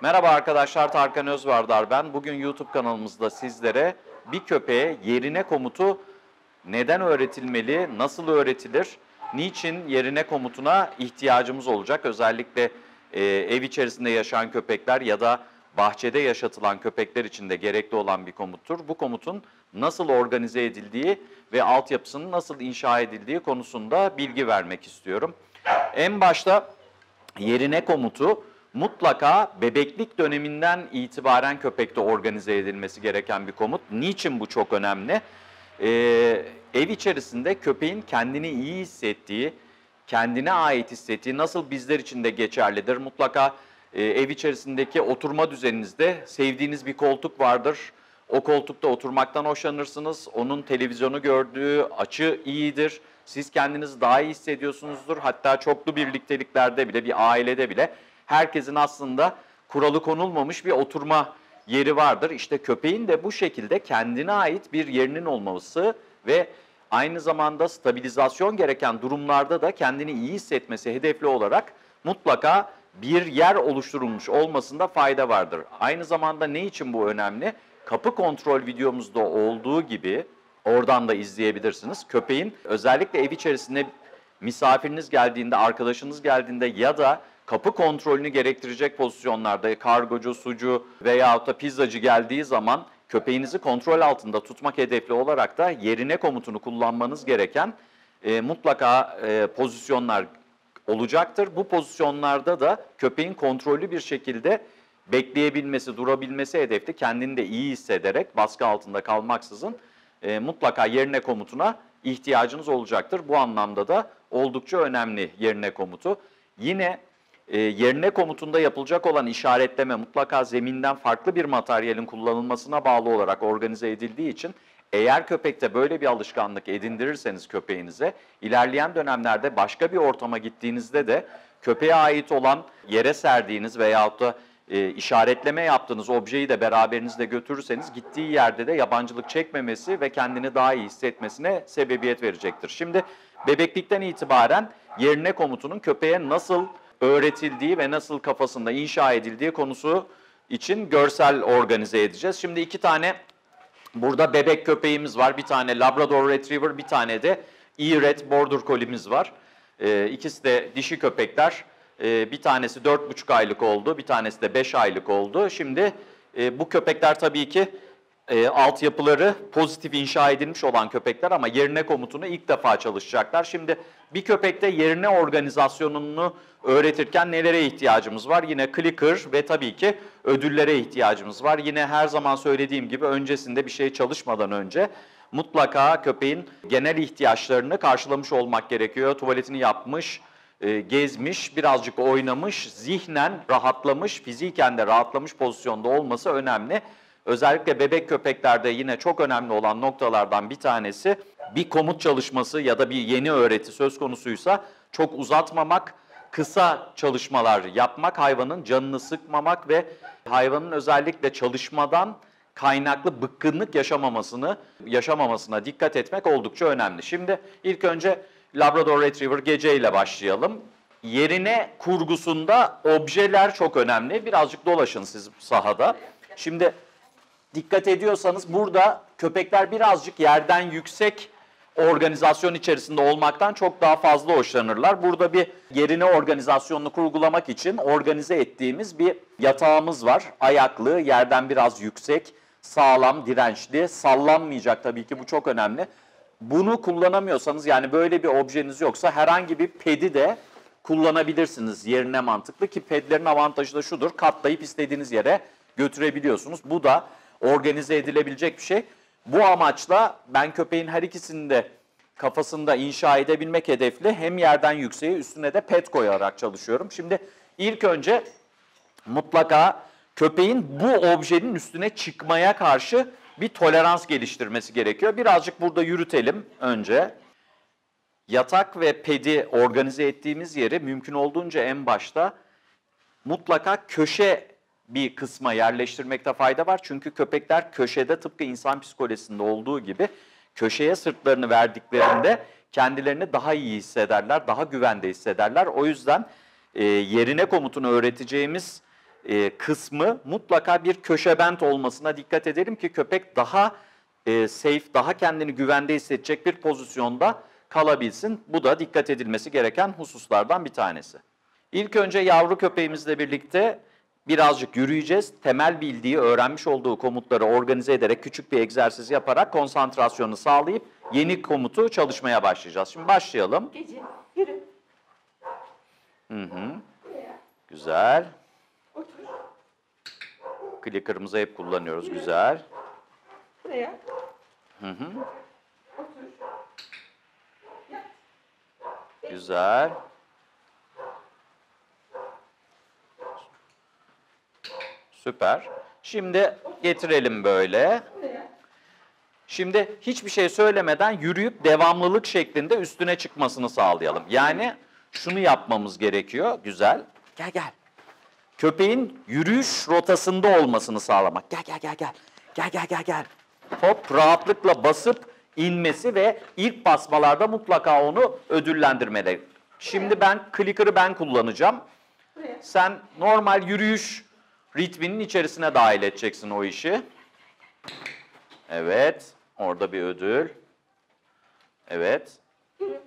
Merhaba arkadaşlar, Tarkan Özvardar ben. Bugün YouTube kanalımızda sizlere bir köpeğe yerine komutu neden öğretilmeli, nasıl öğretilir, niçin yerine komutuna ihtiyacımız olacak? Özellikle ev içerisinde yaşayan köpekler ya da bahçede yaşatılan köpekler için de gerekli olan bir komuttur. Bu komutun nasıl organize edildiği ve altyapısının nasıl inşa edildiği konusunda bilgi vermek istiyorum. En başta yerine komutu mutlaka bebeklik döneminden itibaren köpekte organize edilmesi gereken bir komut. Niçin bu çok önemli? Ev içerisinde köpeğin kendini iyi hissettiği, kendine ait hissettiği nasıl bizler için de geçerlidir. Mutlaka ev içerisindeki oturma düzeninizde sevdiğiniz bir koltuk vardır. O koltukta oturmaktan hoşlanırsınız. Onun televizyonu gördüğü açı iyidir. Siz kendinizi daha iyi hissediyorsunuzdur. Hatta çoklu birlikteliklerde bile, bir ailede bile herkesin aslında kuralı konulmamış bir oturma yeri vardır. İşte köpeğin de bu şekilde kendine ait bir yerinin olması ve aynı zamanda stabilizasyon gereken durumlarda da kendini iyi hissetmesi hedefli olarak mutlaka bir yer oluşturulmuş olmasında fayda vardır. Aynı zamanda ne için bu önemli? Kapı kontrol videomuzda olduğu gibi oradan da izleyebilirsiniz. Köpeğin özellikle ev içerisinde misafiriniz geldiğinde, arkadaşınız geldiğinde ya da kapı kontrolünü gerektirecek pozisyonlarda kargocu, sucu veyahut da pizzacı geldiği zaman köpeğinizi kontrol altında tutmak hedefli olarak da yerine komutunu kullanmanız gereken mutlaka pozisyonlar olacaktır. Bu pozisyonlarda da köpeğin kontrollü bir şekilde bekleyebilmesi, durabilmesi hedefli, kendini de iyi hissederek baskı altında kalmaksızın mutlaka yerine komutuna ihtiyacınız olacaktır. Bu anlamda da oldukça önemli yerine komutu. Yine yerine komutunda yapılacak olan işaretleme mutlaka zeminden farklı bir materyalin kullanılmasına bağlı olarak organize edildiği için eğer köpekte böyle bir alışkanlık edindirirseniz köpeğinize, ilerleyen dönemlerde başka bir ortama gittiğinizde de köpeğe ait olan yere serdiğiniz veyahut da işaretleme yaptığınız objeyi de beraberinizle götürürseniz gittiği yerde de yabancılık çekmemesi ve kendini daha iyi hissetmesine sebebiyet verecektir. Şimdi bebeklikten itibaren yerine komutunun köpeğe nasıl öğretildiği ve nasıl kafasında inşa edildiği konusu için görsel organize edeceğiz. Şimdi iki tane burada bebek köpeğimiz var. Bir tane Labrador Retriever, bir tane de E-Red Border Collie'miz var. İkisi de dişi köpekler. Bir tanesi 4,5 aylık oldu, bir tanesi de 5 aylık oldu. Şimdi bu köpekler tabii ki altyapıları pozitif inşa edilmiş olan köpekler ama yerine komutunu ilk defa çalışacaklar. Şimdi bir köpekte yerine organizasyonunu öğretirken nelere ihtiyacımız var? Yine clicker ve tabii ki ödüllere ihtiyacımız var. Yine her zaman söylediğim gibi öncesinde bir şey çalışmadan önce mutlaka köpeğin genel ihtiyaçlarını karşılamış olmak gerekiyor. Tuvaletini yapmış, gezmiş, birazcık oynamış, zihnen rahatlamış, fiziken de rahatlamış pozisyonda olması önemli. Özellikle bebek köpeklerde yine çok önemli olan noktalardan bir tanesi bir komut çalışması ya da bir yeni öğreti söz konusuysa çok uzatmamak, kısa çalışmalar yapmak, hayvanın canını sıkmamak ve hayvanın özellikle çalışmadan kaynaklı bıkkınlık yaşamamasına dikkat etmek oldukça önemli. Şimdi ilk önce Labrador Retriever Gece ile başlayalım. Yerine kurgusunda objeler çok önemli. Birazcık dolaşın siz sahada. Şimdi dikkat ediyorsanız burada köpekler birazcık yerden yüksek organizasyon içerisinde olmaktan çok daha fazla hoşlanırlar. Burada bir yerine organizasyonunu kurgulamak için organize ettiğimiz bir yatağımız var. Ayaklı, yerden biraz yüksek, sağlam, dirençli, sallanmayacak tabii ki bu çok önemli. Bunu kullanamıyorsanız yani böyle bir objeniz yoksa herhangi bir pedi de kullanabilirsiniz yerine mantıklı ki pedlerin avantajı da şudur, katlayıp istediğiniz yere götürebiliyorsunuz. Bu da organize edilebilecek bir şey. Bu amaçla ben köpeğin her ikisini de kafasında inşa edebilmek hedefli hem yerden yükseğe üstüne de pet koyarak çalışıyorum. Şimdi ilk önce mutlaka köpeğin bu objenin üstüne çıkmaya karşı bir tolerans geliştirmesi gerekiyor. Birazcık burada yürütelim önce. Yatak ve pedi organize ettiğimiz yeri mümkün olduğunca en başta mutlaka köşe bir kısma yerleştirmekte fayda var. Çünkü köpekler köşede tıpkı insan psikolojisinde olduğu gibi köşeye sırtlarını verdiklerinde kendilerini daha iyi hissederler, daha güvende hissederler. O yüzden yerine komutunu öğreteceğimiz kısmı mutlaka bir köşe bent olmasına dikkat edelim ki köpek daha safe, daha kendini güvende hissedecek bir pozisyonda kalabilsin. Bu da dikkat edilmesi gereken hususlardan bir tanesi. İlk önce yavru köpeğimizle birlikte birazcık yürüyeceğiz. Temel bildiği, öğrenmiş olduğu komutları organize ederek küçük bir egzersiz yaparak konsantrasyonu sağlayıp yeni komutu çalışmaya başlayacağız. Şimdi başlayalım. Gece, yürü. Hı hı. Buraya, Güzel. otur. Clicker'ımızı hep kullanıyoruz. Güzel. Buraya, Hı hı. otur. Yat. Güzel. Süper. Şimdi getirelim böyle. Buraya. Şimdi hiçbir şey söylemeden yürüyüp devamlılık şeklinde üstüne çıkmasını sağlayalım. Yani şunu yapmamız gerekiyor. Güzel. Gel gel. Köpeğin yürüyüş rotasında olmasını sağlamak. Gel gel gel gel. Gel gel gel gel. Hop rahatlıkla basıp inmesi ve ilk basmalarda mutlaka onu ödüllendirmeli. Şimdi clicker'ı ben kullanacağım. Buraya. Sen normal yürüyüş ritminin içerisine dahil edeceksin o işi. Evet. Orada bir ödül. Evet. Yürü.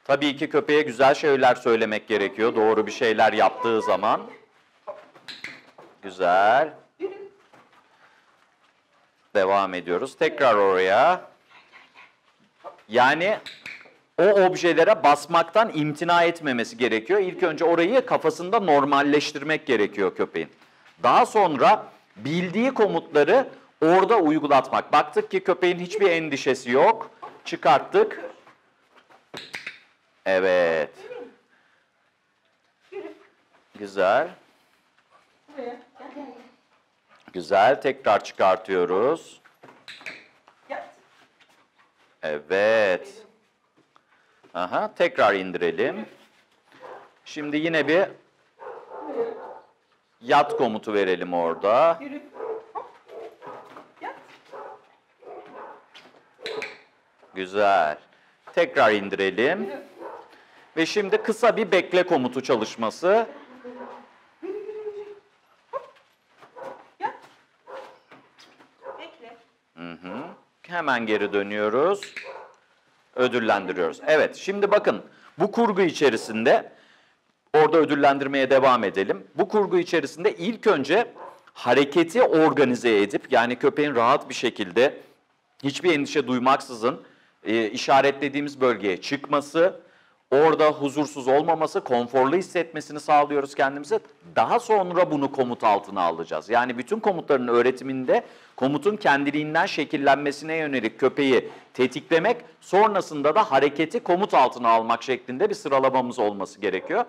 Tabii ki köpeğe güzel şeyler söylemek gerekiyor. Doğru bir şeyler yaptığı zaman. Güzel. Yürü. Devam ediyoruz. Tekrar oraya. Yani o objelere basmaktan imtina etmemesi gerekiyor. İlk önce orayı kafasında normalleştirmek gerekiyor köpeğin. Daha sonra bildiği komutları orada uygulatmak. Baktık ki köpeğin hiçbir endişesi yok. Çıkarttık. Evet. Yürü. Güzel. Buraya. Gel gel. Güzel. Tekrar çıkartıyoruz. Yat. Evet. Aha, tekrar indirelim. Şimdi yine bir Buraya. yat komutu verelim orada. Yürü. Hop. Yat. Güzel. Tekrar indirelim. Yürü. Ve şimdi kısa bir bekle komutu çalışması. Yürü yürü yürü. Hop. Yat. Bekle. Hı hı. Hemen geri dönüyoruz. Ödüllendiriyoruz. Evet, şimdi bakın bu kurgu içerisinde orada ödüllendirmeye devam edelim. Bu kurgu içerisinde ilk önce hareketi organize edip yani köpeğin rahat bir şekilde hiçbir endişe duymaksızın işaretlediğimiz bölgeye çıkması, orada huzursuz olmaması, konforlu hissetmesini sağlıyoruz kendimize. Daha sonra bunu komut altına alacağız. Yani bütün komutların öğretiminde komutun kendiliğinden şekillenmesine yönelik köpeği tetiklemek, sonrasında da hareketi komut altına almak şeklinde bir sıralamamız olması gerekiyor.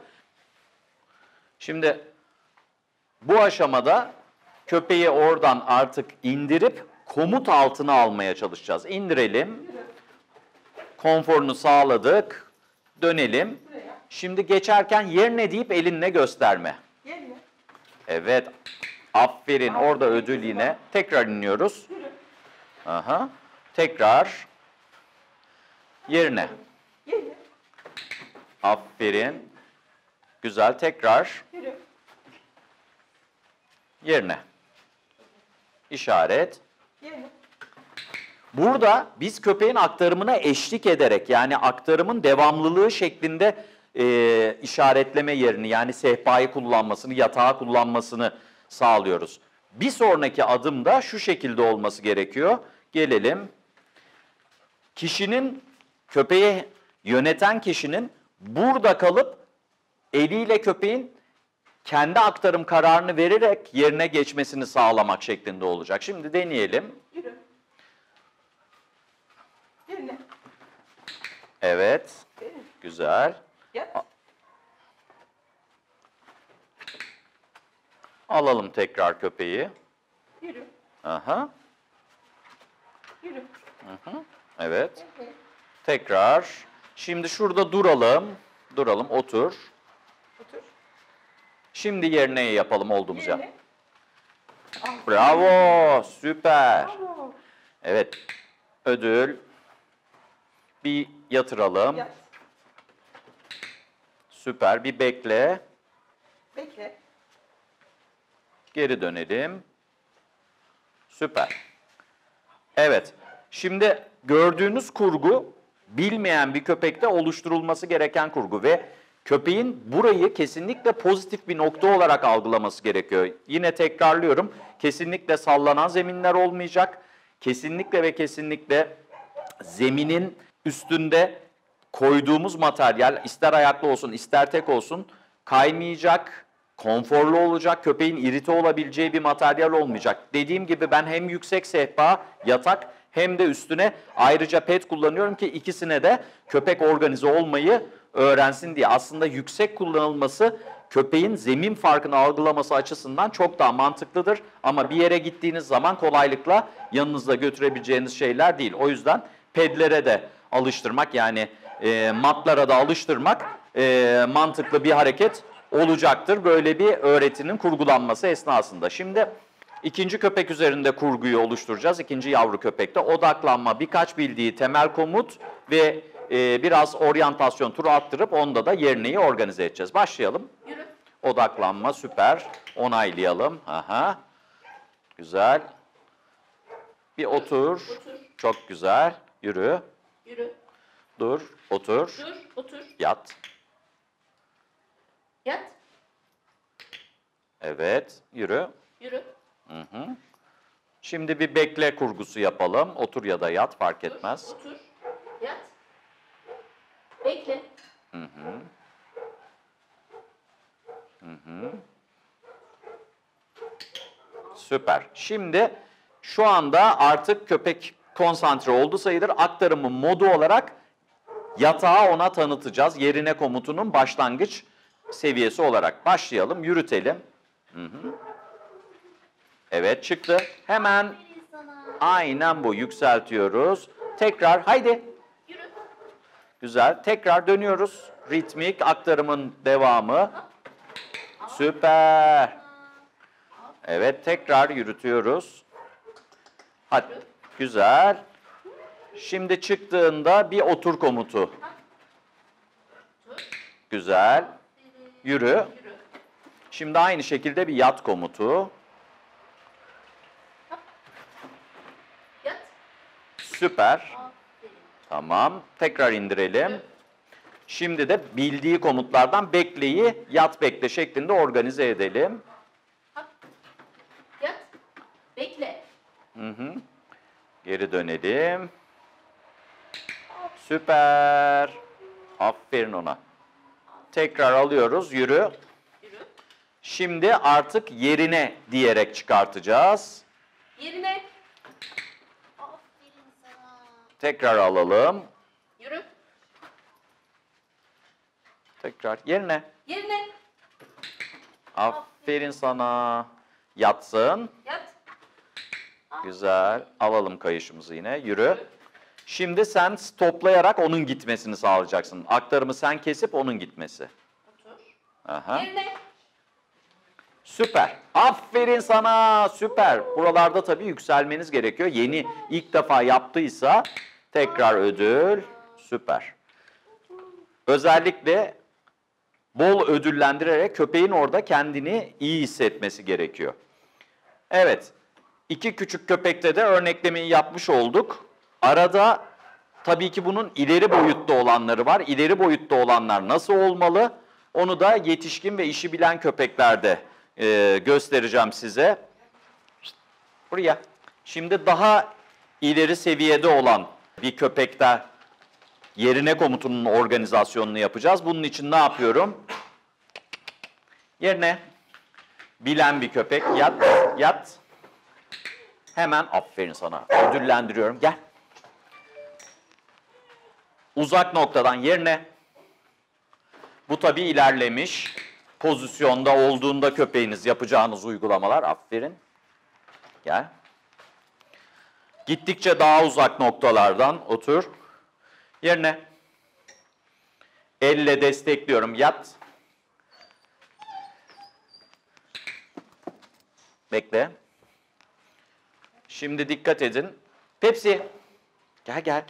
Şimdi bu aşamada köpeği oradan artık indirip komut altına almaya çalışacağız. İndirelim. Konforunu sağladık. Dönelim. Buraya. Şimdi geçerken yerine deyip elinle gösterme. Yerine. Evet. Aferin. Orada ödül yine. Tekrar iniyoruz. Yürü. Aha. Tekrar. Yerine. Yerine. Aferin. Güzel. Tekrar. Yürü. Yerine. İşaret. Yerine. Burada biz köpeğin aktarımına eşlik ederek yani aktarımın devamlılığı şeklinde işaretleme yerini yani sehpayı kullanmasını, yatağı kullanmasını sağlıyoruz. Bir sonraki adımda şu şekilde olması gerekiyor. Gelelim. Köpeği yöneten kişinin burada kalıp eliyle köpeğin kendi aktarım kararını vererek yerine geçmesini sağlamak şeklinde olacak. Şimdi deneyelim. Yürü. Yerine. Evet. Yerine. Güzel. Yat. Alalım tekrar köpeği. Yürü. Aha. Yürü. Hı hı. Evet. Evet. Tekrar. Şimdi şurada duralım. Duralım. Otur. Otur. Şimdi yerine yapalım olduğumuz yer. Yerine. Bravo. Süper. Bravo. Evet. Ödül. Bir yatıralım. Yat. Süper. Bir bekle. Bekle. Geri dönelim. Süper. Evet. Şimdi gördüğünüz kurgu bilmeyen bir köpekte oluşturulması gereken kurgu ve köpeğin burayı kesinlikle pozitif bir nokta olarak algılaması gerekiyor. Yine tekrarlıyorum. Kesinlikle sallanan zeminler olmayacak. Kesinlikle ve kesinlikle zeminin üstünde koyduğumuz materyal ister ayaklı olsun ister tek olsun kaymayacak, konforlu olacak, köpeğin irite olabileceği bir materyal olmayacak. Dediğim gibi ben hem yüksek sehpa, yatak hem de üstüne ayrıca pet kullanıyorum ki ikisine de köpek organize olmayı öğrensin diye. Aslında yüksek kullanılması köpeğin zemin farkını algılaması açısından çok daha mantıklıdır. Ama bir yere gittiğiniz zaman kolaylıkla yanınızda götürebileceğiniz şeyler değil. O yüzden pedlere de alıştırmak yani matlara da alıştırmak mantıklı bir hareket olacaktır. Böyle bir öğretinin kurgulanması esnasında. Şimdi ikinci köpek üzerinde kurguyu oluşturacağız. İkinci yavru köpekte odaklanma, birkaç bildiği temel komut ve biraz oryantasyon turu attırıp onda da yerneyi organize edeceğiz. Başlayalım. Yürü. Odaklanma süper. Onaylayalım. Aha. Güzel. Bir otur. Otur. Çok güzel. Yürü. Yürü. Dur. Otur. Dur. Otur. Yat. Yat. Evet. Yürü. Yürü. Hı hı. Şimdi bir bekle kurgusu yapalım. Otur ya da yat fark etmez. Otur. Yat. Bekle. Hı hı. Hı hı. Süper. Şimdi şu anda artık köpek konsantre oldu sayılır. Aktarımın modu olarak yatağı ona tanıtacağız. Yerine komutunun başlangıç seviyesi olarak. Başlayalım, yürütelim. Hı hı. Evet çıktı. Hemen aynen bu yükseltiyoruz. Tekrar haydi. Yürü. Güzel. Tekrar dönüyoruz. Ritmik aktarımın devamı. Süper. Evet tekrar yürütüyoruz. Hadi. Güzel. Şimdi çıktığında bir otur komutu. Güzel. Yürü. Yürü. Şimdi aynı şekilde bir yat komutu. Yat. Süper. Aferin. Tamam. Tekrar indirelim. Şimdi de bildiği komutlardan bekleyi yat bekle şeklinde organize edelim. Hop. Yat. Bekle. Hı hı. Geri dönelim. Süper. Aferin ona. Tekrar alıyoruz. Yürü. Yürü. Şimdi artık yerine diyerek çıkartacağız. Yerine. Aferin sana. Tekrar alalım. Yürü. Tekrar yerine. Yerine. Aferin sana. Yatsın. Yat. Güzel. Alalım kayışımızı yine. Yürü. Şimdi sen stoplayarak onun gitmesini sağlayacaksın. Aktarımı sen kesip onun gitmesi. Otur. Aha. Yerine. Süper. Aferin sana. Süper. Buralarda tabii yükselmeniz gerekiyor. Yeni ilk defa yaptıysa tekrar ödül. Süper. Özellikle bol ödüllendirerek köpeğin orada kendini iyi hissetmesi gerekiyor. Evet. İki küçük köpekte de örneklemeyi yapmış olduk. Arada tabii ki bunun ileri boyutta olanları var. İleri boyutta olanlar nasıl olmalı? Onu da yetişkin ve işi bilen köpeklerde göstereceğim size. Buraya. Şimdi daha ileri seviyede olan bir köpekte yerine komutunun organizasyonunu yapacağız. Bunun için ne yapıyorum? Yerine bilen bir köpek. Yat, yat. Hemen aferin sana. Ödüllendiriyorum. Gel. Uzak noktadan yerine. Bu tabii ilerlemiş pozisyonda olduğunda köpeğiniz yapacağınız uygulamalar. Aferin. Gel. Gittikçe daha uzak noktalardan otur. Yerine. Elle destekliyorum. Yat. Bekle. Şimdi dikkat edin. Pepsi. Gel gel.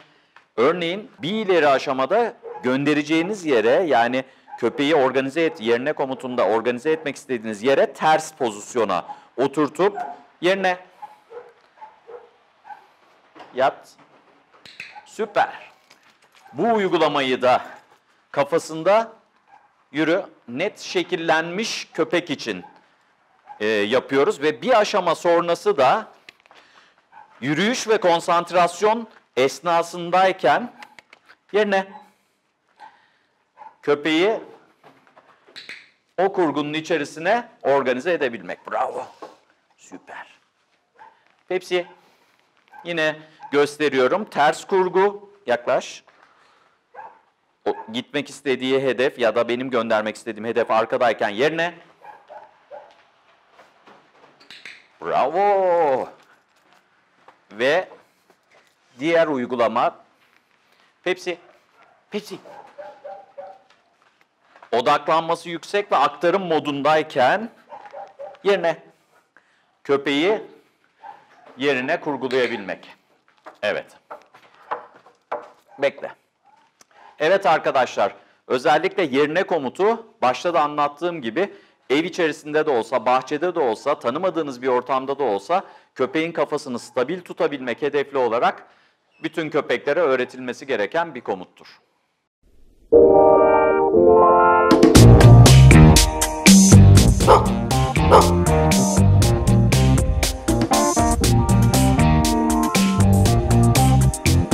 Örneğin bir ileri aşamada göndereceğiniz yere yani köpeği organize et yerine komutunda organize etmek istediğiniz yere ters pozisyona oturtup yerine yat. Süper. Bu uygulamayı da kafasında yürü, net şekillenmiş köpek için yapıyoruz ve bir aşama sonrası da yürüyüş ve konsantrasyon esnasındayken yerine köpeği o kurgunun içerisine organize edebilmek. Bravo. Süper. Hepsi yine gösteriyorum. Ters kurgu. Yaklaş. O, gitmek istediği hedef ya da benim göndermek istediğim hedef arkadayken yerine. Bravo. Ve diğer uygulama. Pepsi. Pepsi. Odaklanması yüksek ve aktarım modundayken yerine köpeği yerine kurgulayabilmek. Evet. Bekle. Evet arkadaşlar, özellikle yerine komutu başta da anlattığım gibi ev içerisinde de olsa, bahçede de olsa, tanımadığınız bir ortamda da olsa köpeğin kafasını stabil tutabilmek hedefli olarak bütün köpeklere öğretilmesi gereken bir komuttur.